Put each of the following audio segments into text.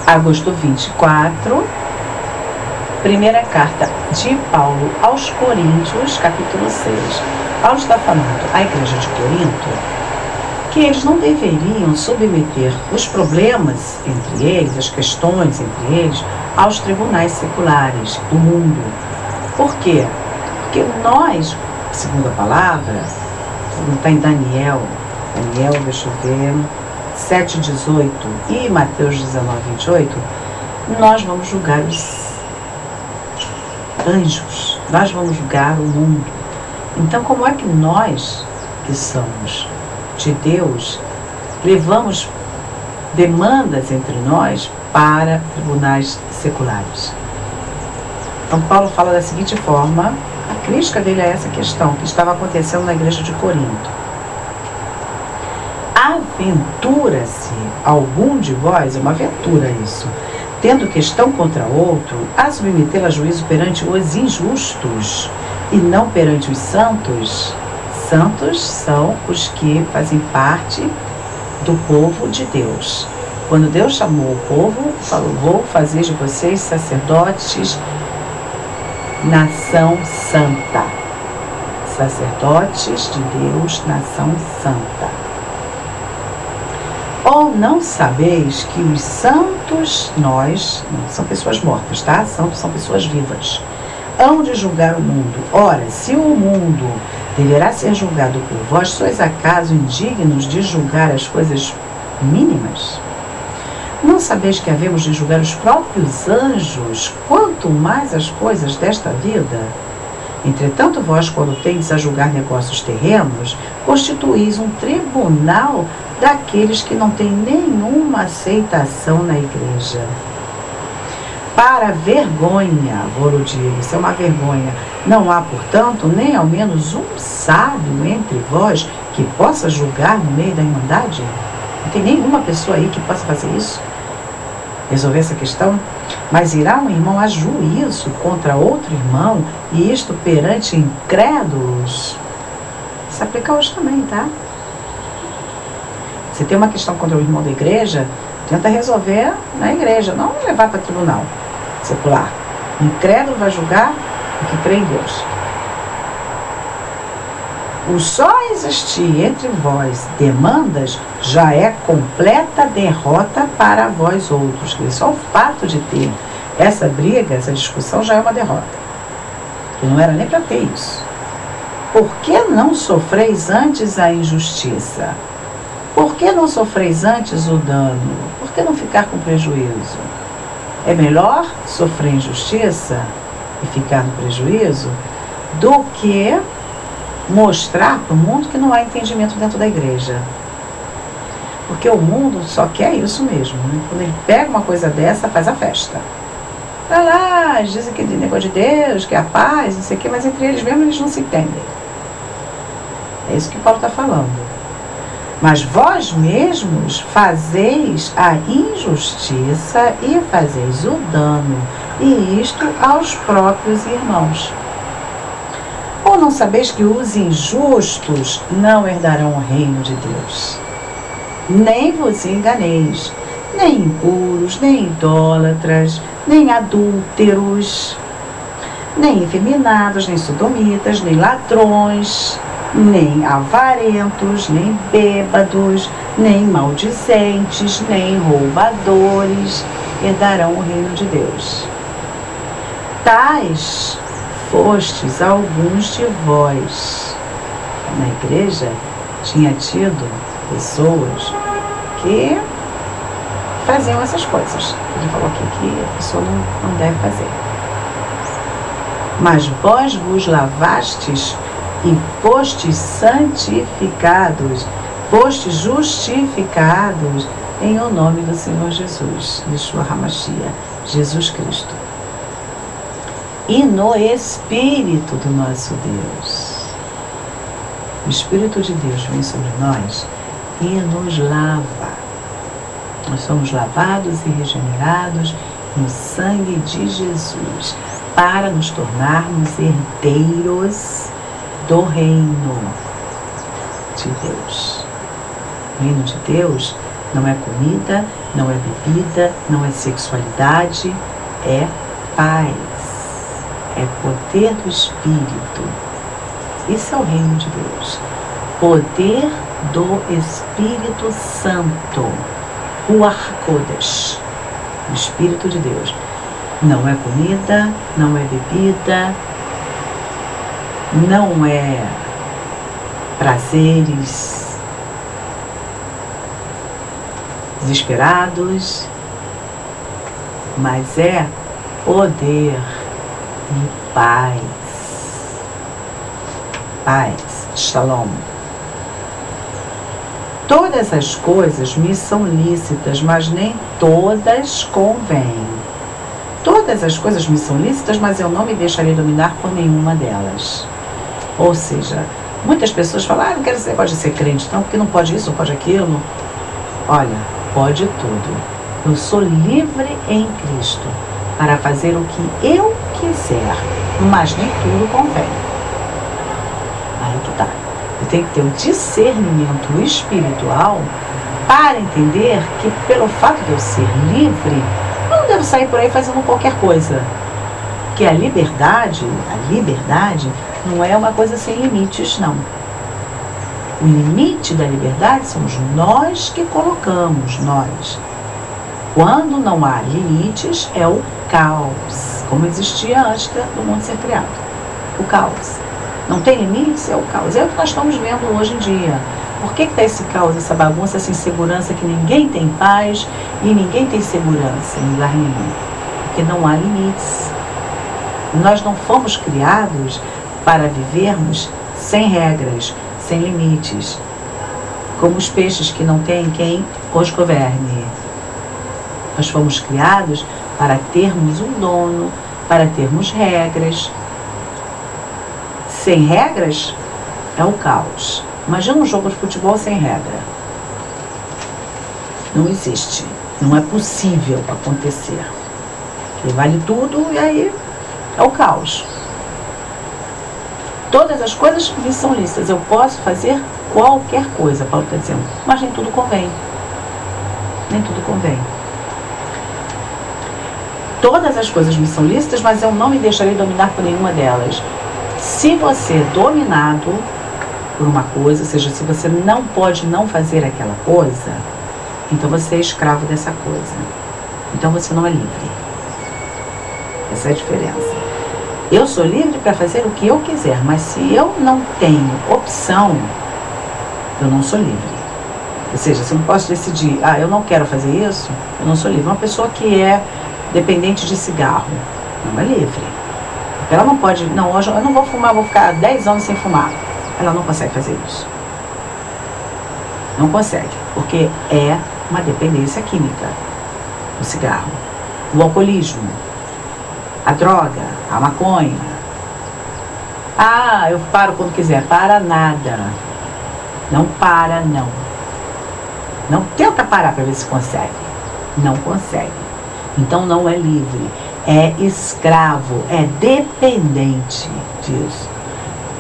Agosto 24, primeira carta de Paulo aos Coríntios, capítulo 6. Paulo está falando à igreja de Corinto que eles não deveriam submeter os problemas entre eles, as questões entre eles, aos tribunais seculares do mundo. Por quê? Porque nós, segundo a palavra, está em Daniel, deixa eu ver, 7,18 e Mateus 19,28, nós vamos julgar os anjos, nós vamos julgar o mundo. Então, como é que nós, que somos de Deus, levamos demandas entre nós para tribunais seculares? Então, Paulo fala da seguinte forma, a crítica dele é essa questão que estava acontecendo na igreja de Corinto. Aventura-se algum de vós, é uma aventura isso, tendo questão contra outro, a submetê-la a juízo perante os injustos e não perante os santos? Santos são os que fazem parte do povo de Deus. Quando Deus chamou o povo, falou: vou fazer de vocês sacerdotes, nação santa. Sacerdotes de Deus, nação santa. Ou não sabeis que os santos, nós, não são pessoas mortas, tá? Santos são pessoas vivas, hão de julgar o mundo. Ora, se o mundo deverá ser julgado por vós, sois acaso indignos de julgar as coisas mínimas? Não sabeis que havemos de julgar os próprios anjos, quanto mais as coisas desta vida? Entretanto, vós, quando tendes a julgar negócios terrenos, constituís um tribunal daqueles que não têm nenhuma aceitação na igreja. Para vergonha, vou-lhe dizer, isso é uma vergonha. Não há, portanto, nem ao menos um sábio entre vós que possa julgar no meio da irmandade? Não tem nenhuma pessoa aí que possa fazer isso? Resolver essa questão? Mas irá um irmão a juízo contra outro irmão, e isto perante incrédulos? Se aplica hoje também, tá? Se tem uma questão contra o irmão da igreja, tenta resolver na igreja, não levar para tribunal secular. O incrédulo vai julgar o que crê em Deus. O só existir entre vós demandas já é completa derrota para vós outros. Porque só o fato de ter essa briga, essa discussão já é uma derrota. E não era nem para ter isso. Por que não sofreis antes a injustiça? Por que não sofreis antes o dano? Por que não ficar com prejuízo? É melhor sofrer injustiça e ficar no prejuízo do que mostrar para o mundo que não há entendimento dentro da igreja. Porque o mundo só quer isso mesmo, né? Quando ele pega uma coisa dessa, faz a festa. Tá lá, dizem que é negócio de Deus, que é a paz, não sei o quê, mas entre eles mesmos eles não se entendem. É isso que Paulo está falando. Mas vós mesmos fazeis a injustiça e fazeis o dano, e isto aos próprios irmãos. Ou não sabeis que os injustos não herdarão o reino de Deus? Nem vos enganeis, nem impuros, nem idólatras, nem adúlteros, nem efeminados, nem sodomitas, nem ladrões, nem avarentos, nem bêbados, nem maldizentes, nem roubadores herdarão o reino de Deus. Tais fostes alguns de vós. Na igreja tinha tido pessoas que faziam essas coisas. Ele falou aqui que a pessoa não deve fazer. Mas vós vos lavastes e fostes santificados, fostes justificados em o nome do Senhor Jesus, Yeshua HaMashiach, Jesus Cristo. E no Espírito do nosso Deus. O Espírito de Deus vem sobre nós e nos lava. Nós somos lavados e regenerados no sangue de Jesus para nos tornarmos herdeiros do reino de Deus. O reino de Deus não é comida, não é bebida, não é sexualidade, é paz, é poder do Espírito. Isso é o reino de Deus. Poder do Espírito Santo, Ruach Kodesh, o Espírito de Deus. Não é comida, não é bebida, não é prazeres desesperados, mas é poder e paz. Paz, Shalom. Todas as coisas me são lícitas, mas nem todas convêm. Todas as coisas me são lícitas, mas eu não me deixarei dominar por nenhuma delas. Ou seja, muitas pessoas falam, não quero ser, pode ser crente não, porque não pode isso, não pode aquilo. Olha, pode tudo. Eu sou livre em Cristo para fazer o que eu quiser, mas nem tudo convém. Aí que tá. Eu tenho que ter um discernimento espiritual para entender que pelo fato de eu ser livre, eu não devo sair por aí fazendo qualquer coisa. Porque a liberdade não é uma coisa sem limites, não. O limite da liberdade somos nós que colocamos, nós. Quando não há limites, é o caos, como existia antes do mundo ser criado. O caos. Não tem limites, é o caos. É o que nós estamos vendo hoje em dia. Por que está esse caos, essa bagunça, essa insegurança, que ninguém tem paz e ninguém tem segurança em lugar nenhum? Porque não há limites. Nós não fomos criados para vivermos sem regras, sem limites, como os peixes que não têm quem os governe. Nós fomos criados para termos um dono, para termos regras. Sem regras é o caos. Imagina um jogo de futebol sem regra. Não existe. Não é possível acontecer. Porque vale tudo e aí é o caos. Todas as coisas me são lícitas. Eu posso fazer qualquer coisa, Paulo está dizendo. Mas nem tudo convém. Nem tudo convém. Todas as coisas me são lícitas, mas eu não me deixarei dominar por nenhuma delas. Se você é dominado por uma coisa, ou seja, se você não pode não fazer aquela coisa, então você é escravo dessa coisa. Então você não é livre. Essa é a diferença. Eu sou livre para fazer o que eu quiser, mas se eu não tenho opção, eu não sou livre. Ou seja, se eu não posso decidir, eu não quero fazer isso, eu não sou livre. Uma pessoa que é dependente de cigarro, não é livre. Ela não pode, não, hoje eu não vou fumar, vou ficar 10 anos sem fumar. Ela não consegue fazer isso. Não consegue, porque é uma dependência química. O cigarro, o alcoolismo, a droga, a maconha. Eu paro quando quiser. Para nada. Não para, não. Não tenta parar para ver se consegue. Não consegue. Então não é livre. É escravo, é dependente disso.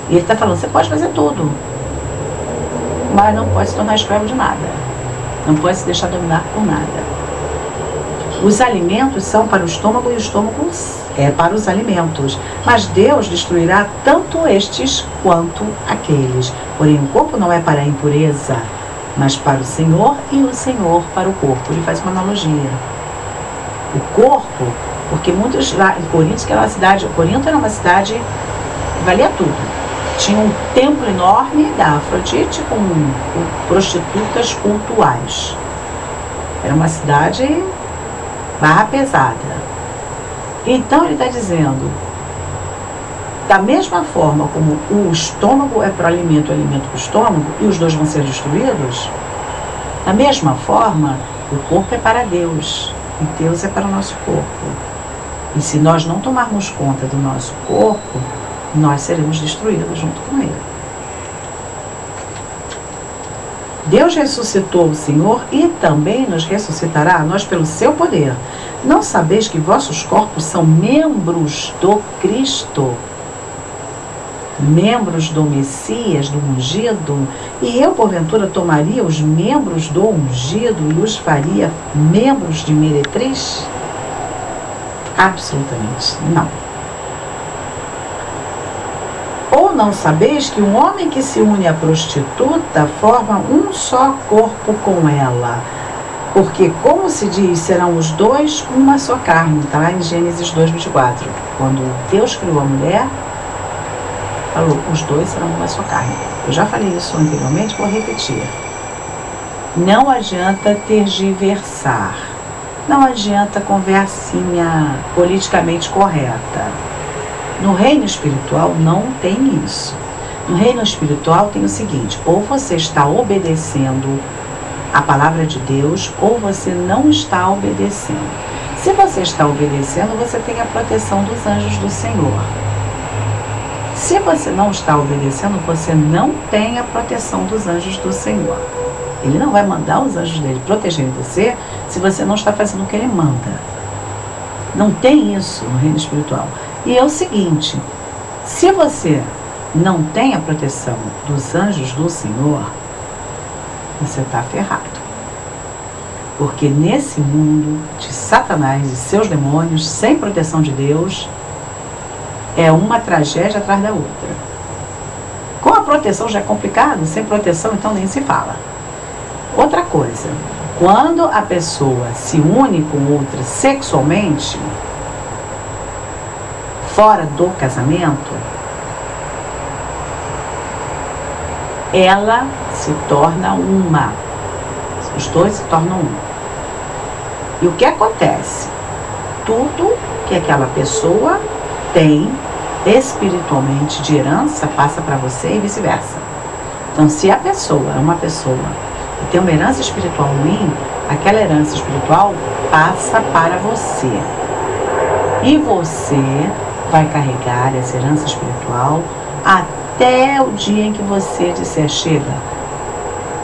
E ele está falando, você pode fazer tudo, mas não pode se tornar escravo de nada. Não pode se deixar dominar por nada. Os alimentos são para o estômago e o estômago é para os alimentos. Mas Deus destruirá tanto estes quanto aqueles. Porém, o corpo não é para a impureza, mas para o Senhor e o Senhor para o corpo. Ele faz uma analogia. O corpo, porque muitos lá em Corinto, que era uma cidade, Corinto era uma cidade que valia tudo. Tinha um templo enorme da Afrodite com prostitutas cultuais. Era uma cidade barra pesada. Então ele está dizendo, da mesma forma como o estômago é para o alimento para o estômago, e os dois vão ser destruídos, da mesma forma, o corpo é para Deus, e Deus é para o nosso corpo. E se nós não tomarmos conta do nosso corpo, nós seremos destruídos junto com ele. Deus ressuscitou o Senhor e também nos ressuscitará, nós pelo seu poder. Não sabeis que vossos corpos são membros do Cristo? membros do Messias, do ungido, e eu, porventura, tomaria os membros do ungido e os faria membros de meretriz? Absolutamente não. Ou não sabeis que um homem que se une à prostituta forma um só corpo com ela? Porque, como se diz, serão os dois uma só carne. Está lá em Gênesis 2:24. Quando Deus criou a mulher, falou, os dois serão uma só carne. Eu já falei isso anteriormente, vou repetir. Não adianta tergiversar. Não adianta conversinha politicamente correta. No reino espiritual não tem isso. No reino espiritual tem o seguinte, ou você está obedecendo a palavra de Deus, ou você não está obedecendo. Se você está obedecendo, você tem a proteção dos anjos do Senhor. Se você não está obedecendo, você não tem a proteção dos anjos do Senhor. Ele não vai mandar os anjos dele protegerem você se você não está fazendo o que ele manda. Não tem isso no reino espiritual. E é o seguinte, se você não tem a proteção dos anjos do Senhor, você está ferrado. Porque nesse mundo de Satanás e seus demônios, sem proteção de Deus, é uma tragédia atrás da outra. Com a proteção já é complicado, sem proteção então nem se fala. Outra coisa, quando a pessoa se une com outra sexualmente, fora do casamento, ela se torna uma. Os dois se tornam um. E o que acontece? Tudo que aquela pessoa tem espiritualmente de herança passa para você e vice-versa. Então, se a pessoa é uma pessoa que tem uma herança espiritual ruim, aquela herança espiritual passa para você. E você vai carregar essa herança espiritual até o dia em que você disser, chega,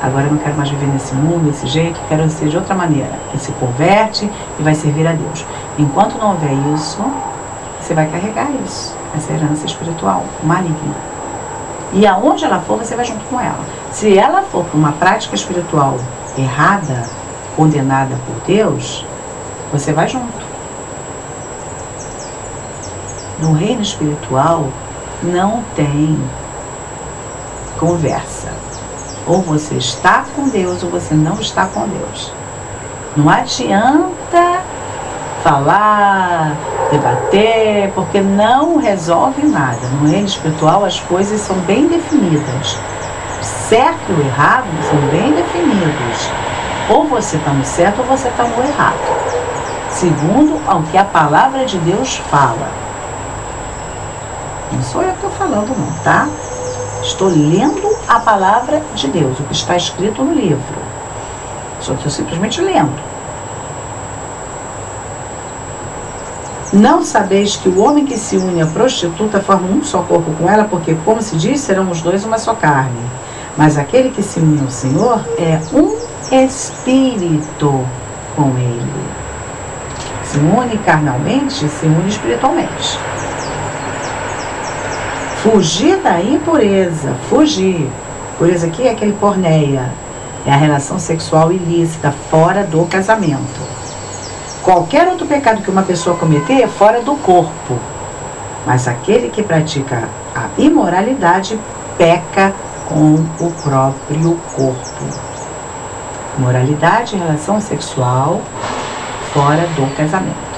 agora eu não quero mais viver nesse mundo, desse jeito, quero ser de outra maneira. E se converte e vai servir a Deus. Enquanto não houver isso, você vai carregar isso, essa herança espiritual maligna. E aonde ela for, você vai junto com ela. Se ela for para uma prática espiritual errada, condenada por Deus, você vai junto. No reino espiritual não tem conversa. Ou você está com Deus ou você não está com Deus. Não adianta falar, debater, porque não resolve nada. No reino espiritual as coisas são bem definidas. O certo e o errado são bem definidos. Ou você está no certo ou você está no errado. Segundo o que a palavra de Deus fala. Não sou eu que estou falando não, tá? Estou lendo a palavra de Deus, o que está escrito no livro. Só estou simplesmente lendo. Não sabeis que o homem que se une à prostituta forma um só corpo com ela, porque, como se diz, serão os dois uma só carne. Mas aquele que se une ao Senhor é um espírito com ele. Se une carnalmente, se une espiritualmente. Fugir da impureza, fugir. Pureza aqui é aquele porneia, é a relação sexual ilícita, fora do casamento. Qualquer outro pecado que uma pessoa cometer é fora do corpo. Mas aquele que pratica a imoralidade peca com o próprio corpo. Moralidade, relação sexual, fora do casamento.